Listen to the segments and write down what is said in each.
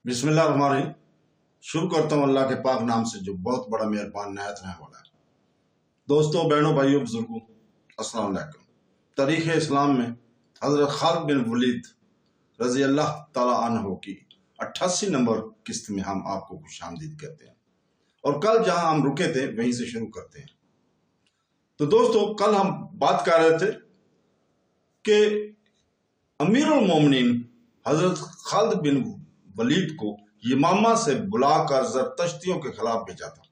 बिस्मिल्लाहिर्रहमानिर्रहीम। शुरू करता हूँ अल्लाह के पाक नाम से जो बहुत बड़ा मेहरबान नहायत रहने वाला है। दोस्तों, बहनों, भाइयों, बुजुर्गों, अस्सलाम वालेकुम। तारीख़ इस्लाम में हज़रत खालिद बिन वलीद रज़ी अल्लाह तआला अन्हु की 88 नंबर किस्त में हम आपको खुशामदीद कहते हैं और कल जहाँ हम रुके थे वहीं से शुरू करते हैं। तो दोस्तों, कल हम बात कर रहे थे कि अमीरुल मोमिनीन हज़रत खालिद बिन वलीद को यमामा से बुलाकर ज़रतश्तियों के खिलाफ भेजा था।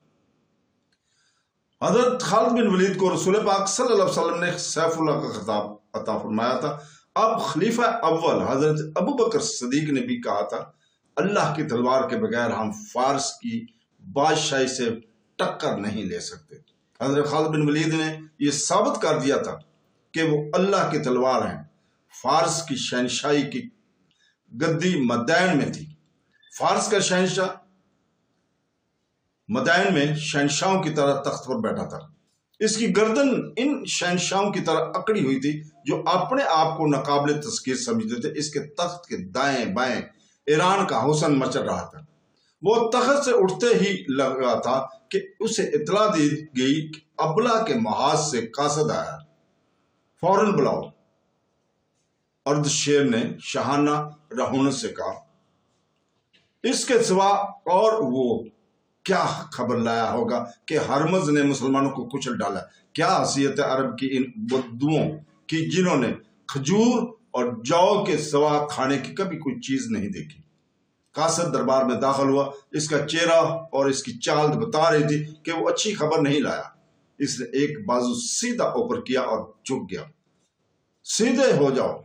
हज़रत खालिद बिन वलीद को रसूल पाक सल्लल्लाहु अलैहि वसल्लम ने सैफुल्लाह का खिताब अता फरमाया था। अब खलीफा अव्वल हज़रत अबू बकर सदीक ने भी कहा था, अल्लाह की तलवार के बगैर हम फारस की बादशाही से टक्कर नहीं ले सकते। हज़रत खालिद बिन वलीद ने यह साबित कर दिया था कि वो अल्लाह की तलवार हैं। फारस की शहनशाही की गद्दी मदैन में थी। फारस का शहनशाह मदैन में शहनशाहों की तरह तख्त पर बैठा था। इसकी गर्दन इन शहनशाहों की तरह अकड़ी हुई थी जो अपने आप को नाकाबिल तस्कीर समझते थे। इसके तख्त के दाएं बाएं ईरान का हुस्न मचल रहा था। वो तख्त से उठते ही लगा था कि उसे इतला दी गई कि अबला के महाज से कासद आया, फौरन बुलाओ। अर्दशेर ने शाहाना रहुन से कहा, इसके सिवा और वो क्या खबर लाया होगा कि हरमज ने मुसलमानों को कुचल डाला। क्या हसीयत है अरब की इन बुद्दुओं की जिन्होंने खजूर और जौ के सिवा खाने की कभी कोई चीज नहीं देखी। कासद दरबार में दाखिल हुआ। इसका चेहरा और इसकी चाल बता रही थी कि वो अच्छी खबर नहीं लाया। इसने एक बाजू सीधा ऊपर किया और झुक गया। सीधे हो जाओ।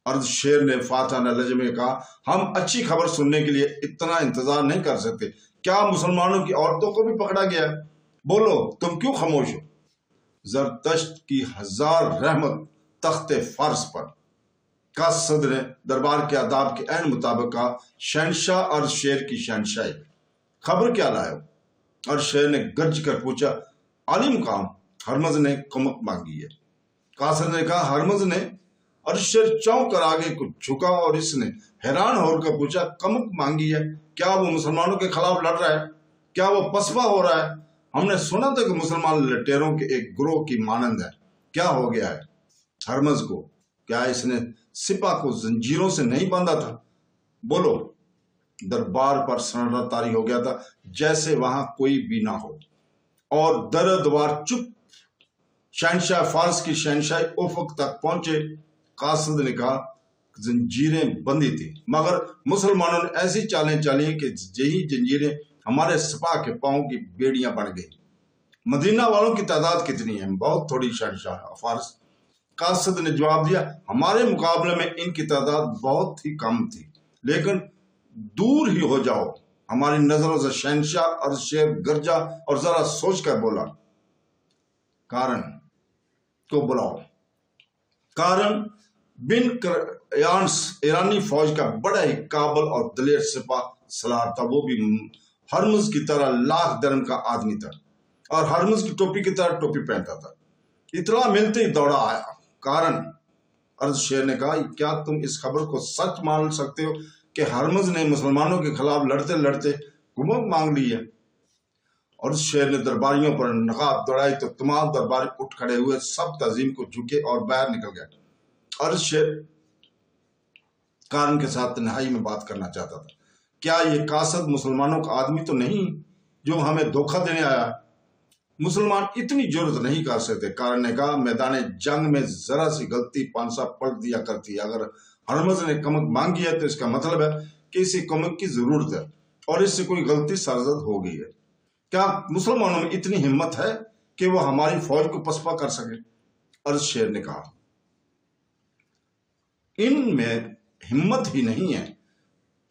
अर्दशेर ने फातहाना लहजे में कहा, हम अच्छी खबर सुनने के लिए इतना इंतजार नहीं कर सकते। क्या मुसलमानों की औरतों को भी पकड़ा गया? बोलो, तुम क्यों खामोश हो? जरतश्त की 1000 रहमत तख्ते फारस पर। कासद ने दरबार के आदाब के ऐन मुताबिक कहा, शहनशाह अर्दशेर की शहनशाही, खबर क्या लाए हो? अर्दशेर ने गर्ज कर पूछा, आली मुकाम हरमज ने कुमक मांगी है। कासद ने कहा, हरमज ने? अर्दशेर चौंक कर आगे कुछ झुका और इसने हैरान होकर पूछा, कमक मांगी है? क्या वो मुसलमानों के खिलाफ लड़ रहा है? क्या वो पसपा हो रहा है? हमने सुना था कि मुसलमान लटेरों के एक ग्रोह की मानंद है। क्या हो गया है हरमज को? क्या इसने सिपा को जंजीरों से नहीं बांधा था? बोलो। दरबार पर सन्नाटा तारी हो गया था, जैसे वहां कोई भी ना हो और दर द्वार चुप। शहनशाह फारस की शहनशाही उफक तक पहुंचे। कासद ने कहा, जंजीरें बंदी थी, मगर मुसलमानों ने ऐसी चालें चाली कि यही जंजीरें हमारे सिपाह के पांव की बेड़ियां बन गई। मदीना वालों की तादाद कितनी है? बहुत थोड़ी। शहनशाह फारस। कासद ने जवाब दिया, हमारे मुकाबले में इनकी तादाद बहुत ही कम थी, लेकिन दूर ही हो जाओ हमारी नजरों से। शहनशाह अर्दशेर गरजा और जरा सोच कर बोला, कारण को बुलाओ। कारण बिन ईरानी फौज का बड़ा ही काबल और दलेर सिपाह सलार था। वो भी हरमुज की तरह लाख दरम का आदमी था और हरमुज की टोपी की तरह टोपी पहनता था। इतला मिलते ही दौड़ा आया। कारण अर्दशेर ने कहा, क्या तुम इस खबर को सच मान सकते हो कि हरमुज ने मुसलमानों के खिलाफ लड़ते लड़ते कुमक मांग ली है? अर्दशेर ने दरबारियों पर नकाब दौड़ाई तो तमाम दरबारी उठ खड़े हुए, सब तजीम को झुके और बाहर निकल गए। अर्दशेर कारण के साथ तन्हाई में बात करना चाहता था। क्या ये कासद मुसलमानों का आदमी तो नहीं जो हमें धोखा देने आया? मुसलमान इतनी जुर्रत नहीं कर सकते। कारण ने कहा, मैदान जंग में जरा सी गलती पांसा पलट दिया करती है। अगर हरमज ने कमक मांगी है तो इसका मतलब है कि इसे कमक की जरूरत है और इससे कोई गलती सरजद हो गई है। क्या मुसलमानों में इतनी हिम्मत है कि वो हमारी फौज को पसपा कर सके? अर्दशेर ने कहा, इनमें हिम्मत ही नहीं है।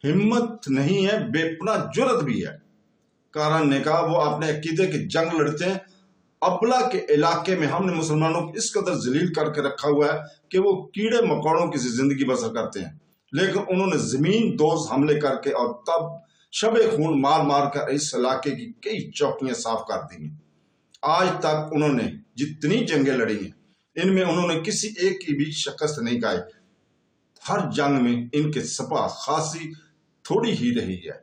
हिम्मत नहीं है, बेपना जुर्रत भी है। कारण ने कहा, वो अपने अकीदे की जंग लड़ते हैं। अबला के इलाके में हमने मुसलमानों को इस कदर जलील करके रखा हुआ है कि वो कीड़े मकोड़ों की जिंदगी बसर करते हैं, लेकिन उन्होंने जमीन दोज हमले करके और तब शबे खून मार मार कर इस इलाके की कई चौकियां साफ कर दी हैं। आज तक उन्होंने जितनी जंगें लड़ी हैं, इनमें उन्होंने किसी एक की भी शिकस्त नहीं खाई। हर जंग में इनके सिपाह खासी थोड़ी ही रही है,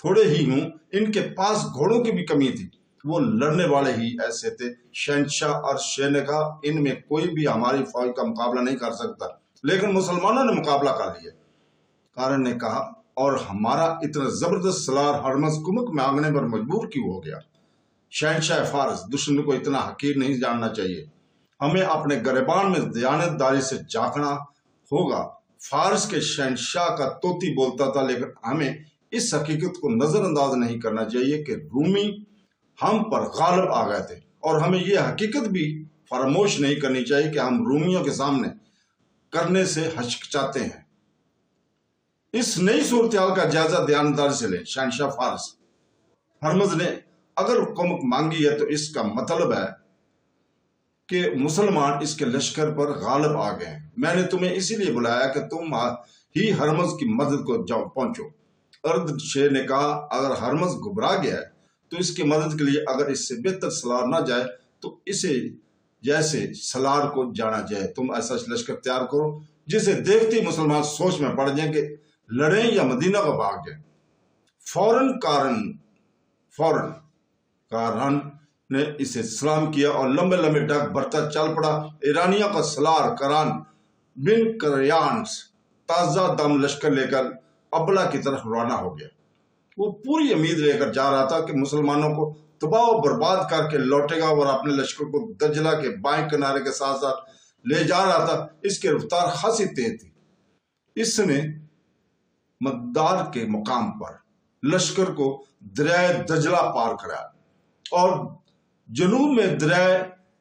थोड़े ही हूं। इनके पास घोड़ों की भी कमी थी, वो लड़ने वाले ही ऐसे थे। शहंशाह और शेर ने कहा, इनमें कोई भी हमारी फौज का मुकाबला नहीं कर सकता, लेकिन मुसलमानों ने मुकाबला कर लिया। कारण ने कहा, और हमारा इतना जबरदस्त सलार हरमज कुमक मांगने पर मजबूर क्यों हो गया? शहंशाह फारस, दुश्मन को इतना हकीर नहीं जानना चाहिए, हमें अपने गरेबान में दयानतदारी से झांकना होगा। फारस के शहंशाह का तोती बोलता था, लेकिन हमें इस हकीकत को नजरअंदाज नहीं करना चाहिए कि रूमी हम पर गालिब आ गए थे, और हमें यह हकीकत भी फरामोश नहीं करनी चाहिए कि हम रूमियों के सामने करने से हचकचाते हैं। इस नई सूरत का जायजा ध्यानदारी से लें। शहंशाह फारस, हरमज ने अगर कुमक मांगी है तो इसका मतलब है कि मुसलमान इसके लश्कर पर गालिब आ गए हैं। मैंने तुम्हें इसीलिए बुलाया कि तुम ही हरमज की मदद को जाओ पहुंचो। अर्द शेर ने कहा, अगर हरमज घबरा गया है तो इसकी मदद के लिए अगर इससे बेहतर सलार ना जाए तो इसे जैसे सलार को जाना जाए। तुम ऐसा लश्कर तैयार करो जिसे देखते ही मुसलमान सोच में पड़ जाए कि लड़ें या मदीना को भाग जाए। फौरन कारन ने इसे सलाम किया और लंबे लंबे डाक भरता चल पड़ा। ईरानिया का सलार करान बिन करयान्स ताजा दम लश्कर लेकर अबला की तरफ रवाना हो गया। वो पूरी उम्मीद लेकर जा रहा था कि मुसलमानों को तबाह और बर्बाद करके लौटेगा और अपने लश्कर को दजला के बाएं किनारे के साथ साथ ले जा रहा था। इसकी रफ्तार खासी तेज थी। इसने मद्दार के मुकाम पर लश्कर को दरिया दजला पार कराया और जनूब में दरिया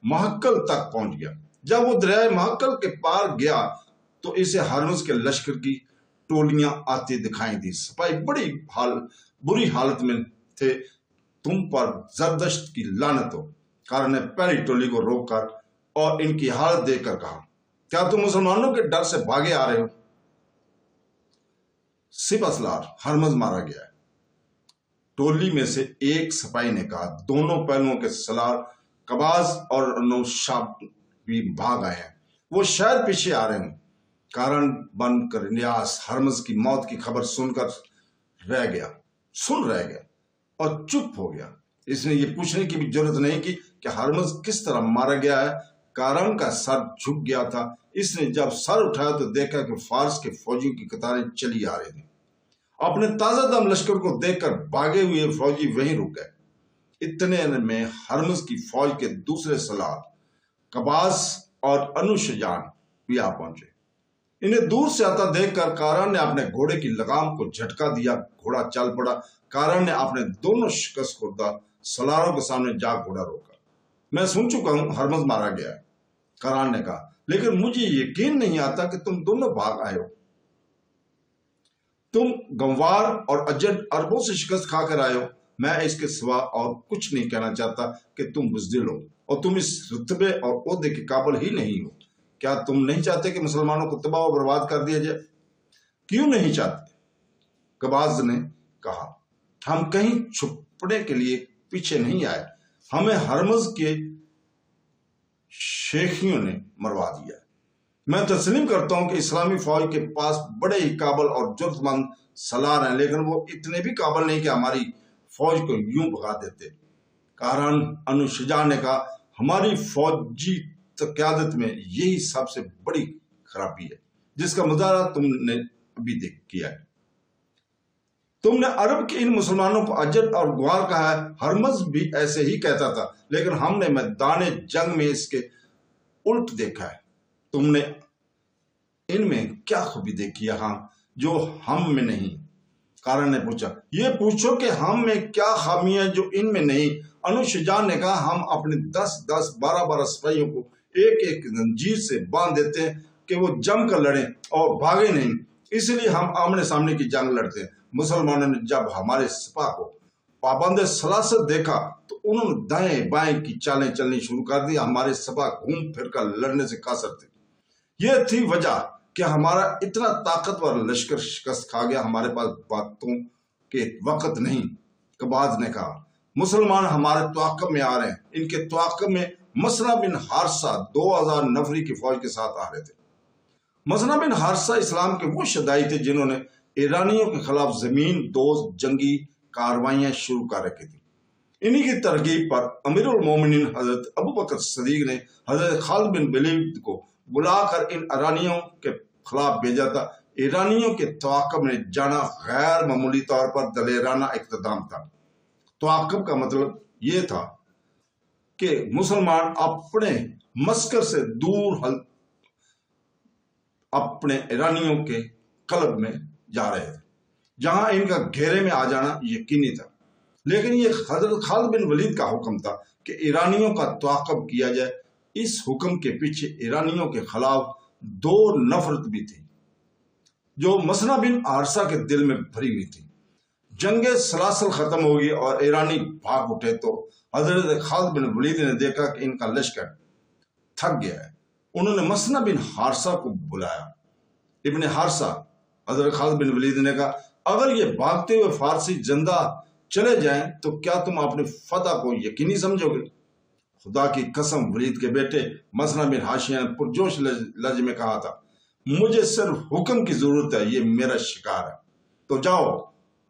महक्कल तक पहुंच गया। जब वो दरिया महक्कल के पार गया तो इसे हरमज के लश्कर की टोलियां आती दिखाई दी। सिपाही बड़ी बुरी हालत में थे। तुम पर जरदश्त की लानत हो। कारण ने पहली टोली को रोककर और इनकी हालत देखकर कहा, क्या तुम मुसलमानों के डर से भागे आ रहे हो? सिपसलार, हरमज मारा गया है। टोली में से एक सिपाही ने कहा, दोनों पहलुओं के सलार कबाज और नौशाब भी भाग आए हैं, वो शायद पीछे आ रहे हैं। कारण बनकर न्यास हरमज की मौत की खबर सुन रह गया और चुप हो गया। इसने ये पूछने की भी जरूरत नहीं की कि हरमज किस तरह मारा गया है। कारण का सर झुक गया था। इसने जब सर उठाया तो देखा कि फारस के फौजियों की कतारें चली आ रही थी। अपने ताजा दम लश्कर को देखकर भागे हुए फौजी वहीं रुक गए। इतने में हरमज की फौज के दूसरे सलार कबास और अनुशजान भी आ पहुंचे। इन्हें दूर से आता देखकर कारण ने अपने घोड़े की लगाम को झटका दिया। घोड़ा चल पड़ा। कारण ने अपने दोनों शिकस्त खुर्दा सलारों के सामने जा घोड़ा रोका। मैं सुन चुका हूं हरमज मारा गया है, कारण ने कहा, लेकिन मुझे यकीन नहीं आता कि तुम दोनों भाग आए हो। तुम गंवार और अजड अरबों से शिकस्त खाकर आए हो। मैं इसके सिवा और कुछ नहीं कहना चाहता कि तुम बुज़दिल हो और तुम इस रुतबे और ओहदे के काबिल ही नहीं हो। क्या तुम नहीं चाहते कि मुसलमानों को तबाह और बर्बाद कर दिया जाए? क्यों नहीं चाहते? कबाज ने कहा, हम कहीं छुपने के लिए पीछे नहीं आए। हमें हरमज के शेखियों ने मरवा दिया। मैं तस्लीम करता हूं कि इस्लामी फौज के पास बड़े ही काबिल और जुर्मंद सलार हैं, लेकिन वो इतने भी काबिल नहीं कि हमारी फौज को यूं भगा देते। कारण अनुशजा ने कहा, हमारी फौजी क़यादत में यही सबसे बड़ी खराबी है जिसका मुजाहरा तुमने अभी किया है। तुमने अरब के इन मुसलमानों को अजड और ग्वार कहा है। हरमज भी ऐसे ही कहता था, लेकिन हमने मैदान जंग में इसके उल्ट देखा है। तुमने इनमें क्या खूबी देखी है जो हम में नहीं? कारण ने पूछा, ये पूछो कि हम में क्या खामी है जो इनमें नहीं? अनुशजान ने कहा, हम अपने 10-10, 12-12 सिपाहियों को एक एक जंजीर से बांध देते हैं कि वो जम कर लड़े और भागे नहीं, इसलिए हम आमने सामने की जंग लड़ते हैं। मुसलमानों ने जब हमारे सिपाह को पाबंद सलासत देखा तो उन्होंने दाएं बाएं की चालें चलनी शुरू कर दी। हमारे सिपाह घूम फिर कर लड़ने से कासर थे। यह थी वजह कि हमारा इतना ताकतवर लश्कर शिकस्त खा गया। हमारे पास बातों के वक्त नहीं। कबाज ने कहा, मुसलमान हमारे तवाक़ुब में आ रहे हैं। इनके तवाक़ुब में मसना बिन हारसा 2000 नफरी की फौज के साथ आ रहे थे। मसना बिन हारसा इस्लाम के वो शदाई थे जिन्होंने ईरानियों के खिलाफ जमीन दोस्त जंगी कार्रवाइयां शुरू कर रखी थी। इन्हीं की तरकीब पर अमीरुल मोमिनीन हजरत अबू बकर सदीक ने हजरत खालिद बिन वलीद को बुलाकर इन ईरानियों के खिलाफ भेजा था। ईरानियों के तवाक़ुब में जाना गैर मामूली तौर पर दलेराना इक़्तिदाम था। तवाक़ुब का मतलब ये था कि मुसलमान अपने मस्कर से दूर अपने ईरानियों के कलब में जा रहे थे, जहां इनका घेरे में आ जाना यकीनी था। लेकिन ये हजरत खालिद बिन वलीद का हुक्म था कि ईरानियों का तवाक़ुब किया जाए। इस हुक्म के पीछे ईरानियों के खिलाफ दो नफरत भी थी जो मसना बिन हारिसा के दिल में भरी हुई थी। जंगे सलासल खत्म हो गई और ईरानी भाग उठे तो हजरत खालिद बिन वलीद ने देखा कि इनका लश्कर थक गया है। उन्होंने मसना बिन हारिसा को बुलाया। इब्ने हारिसा हजरत खालिद बिन वलीद ने कहा, अगर ये भागते हुए फारसी जिंदा चले जाएं तो क्या तुम अपनी फतह को यकीनी समझोगे? खुदा की कसम, वलीद के बेटे मसना बिन हाशिया ने पुरजोश लहजे में कहा था, मुझे सिर्फ हुक्म की जरूरत है, ये मेरा शिकार है, तो जाओ।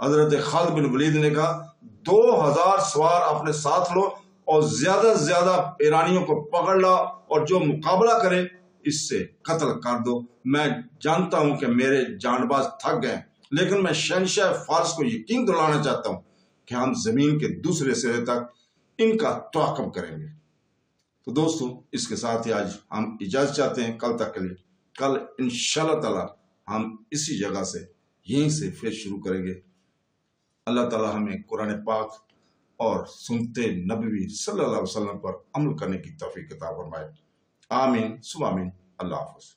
हजरत खालिद बिन वलीद ने कहा, 2000 सवार अपने साथ लो और ज्यादा से ज्यादा ईरानियों को पकड़ लो और जो मुकाबला करे इससे कत्ल कर दो। मैं जानता हूं कि मेरे जानबाज थक गए, लेकिन मैं शहंशाह फारस को यकीन दिलाना चाहता हूं कि हम जमीन के दूसरे सिरे तक इनका तवाक़ुब करेंगे। तो दोस्तों, इसके साथ ही आज हम इजाजत चाहते हैं कल तक के लिए। कल इंशाअल्लाह ताला हम इसी जगह से यहीं से फिर शुरू करेंगे। अल्लाह ताला हमें कुरान पाक और सुनते नबी सल्लल्लाहु अलैहि वसल्लम पर अमल करने की तौफीक अता फरमाए। आमीन सुम आमीन। अल्लाह हाफ़िज़।